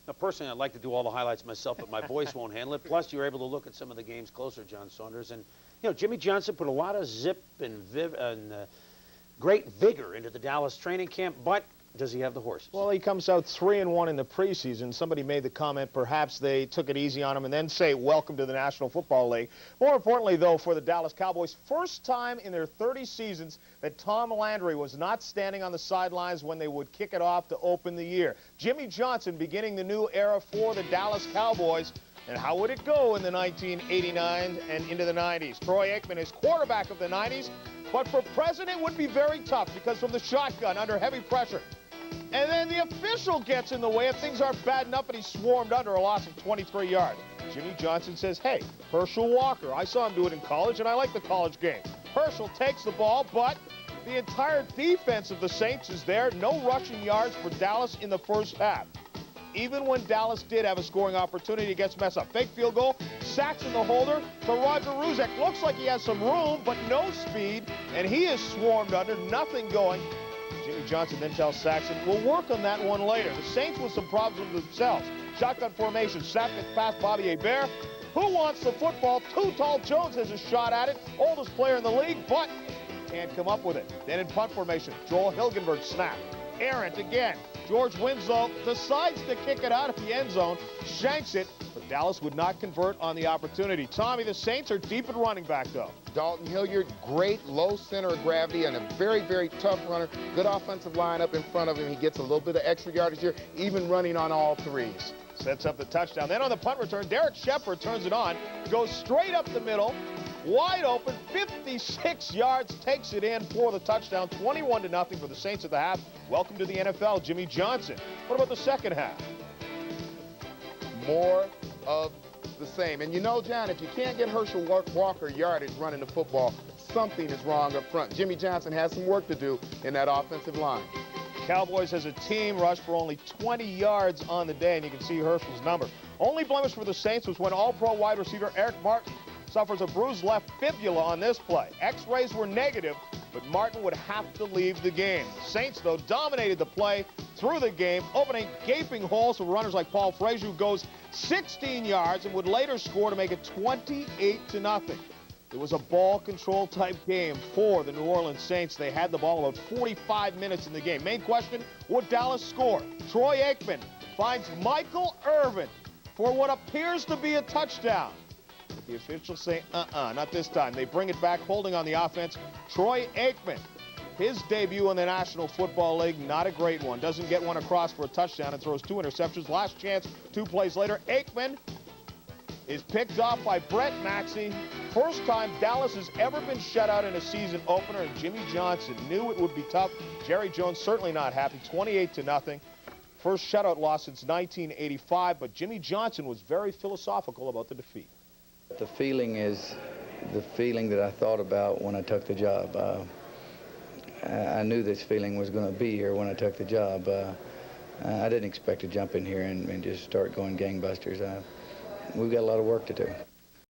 Now, personally, I'd like to do all the highlights myself, but my voice won't handle it. Plus, you're able to look at some of the games closer, John Saunders. And, you know, Jimmy Johnson put a lot of zip and great vigor into the Dallas training camp, but does he have the horses? Well, he comes out 3-1 in the preseason. Somebody made the comment perhaps they took it easy on him and then say welcome to the National Football League. More importantly, though, for the Dallas Cowboys, first time in their 30 seasons that Tom Landry was not standing on the sidelines when they would kick it off to open the year. Jimmy Johnson beginning the new era for the Dallas Cowboys. And how would it go in the 1989 and into the 90s? Troy Aikman is quarterback of the 90s, but for president would be very tough because from the shotgun under heavy pressure. And then the official gets in the way if things aren't bad enough and he's swarmed under a loss of 23 yards. Jimmy Johnson says, hey, Herschel Walker, I saw him do it in college and I like the college game. Herschel takes the ball, but the entire defense of the Saints is there. No rushing yards for Dallas in the first half. Even when Dallas did have a scoring opportunity, it gets messed up. Fake field goal, Saxon the holder to Roger Ruzek. Looks like he has some room, but no speed, and he is swarmed under, nothing going. Jimmy Johnson then tells Saxon, we'll work on that one later. The Saints with some problems with themselves. Shotgun formation, snap it past Bobby Hebert. Who wants the football? Too Tall Jones has a shot at it. Oldest player in the league, but can't come up with it. Then in punt formation, Joel Hilgenberg snap. Errant again. George Winslow decides to kick it out of the end zone, shanks it, but Dallas would not convert on the opportunity. Tommy, the Saints are deep at running back, though. Dalton Hilliard, great low center of gravity and a very, very tough runner. Good offensive line up in front of him. He gets a little bit of extra yardage here, even running on all threes. Sets up the touchdown. Then on the punt return, Derek Shepard turns it on, goes straight up the middle, wide open, 56 yards, takes it in for the touchdown, 21-0 for the Saints at the half. Welcome to the NFL, Jimmy Johnson. What about the second half? More of the same. And you know, John, if you can't get Herschel Walker yardage running the football, something is wrong up front. Jimmy Johnson has some work to do in that offensive line. Cowboys as a team rushed for only 20 yards on the day, and you can see Herschel's number. Only blemish for the Saints was when All-Pro wide receiver Eric Martin suffers a bruised left fibula on this play. X-rays were negative, but Martin would have to leave the game. The Saints, though, dominated the play through the game, opening gaping holes for runners like Paul Frazier, who goes 16 yards and would later score to make it 28-0. It was a ball control type game for the New Orleans Saints. They had the ball about 45 minutes in the game. Main question, would Dallas score? Troy Aikman finds Michael Irvin for what appears to be a touchdown. But the officials say, not this time. They bring it back, holding on the offense. Troy Aikman, his debut in the National Football League, not a great one. Doesn't get one across for a touchdown and throws 2 interceptions. Last chance, 2 plays later. Aikman is picked off by Brett Maxey. First time Dallas has ever been shut out in a season opener, and Jimmy Johnson knew it would be tough. Jerry Jones certainly not happy, 28-0. First shutout loss since 1985, but Jimmy Johnson was very philosophical about the defeat. The feeling is the feeling that I thought about when I took the job. I knew this feeling was going to be here when I took the job. I didn't expect to jump in here and just start going gangbusters. We've got a lot of work to do.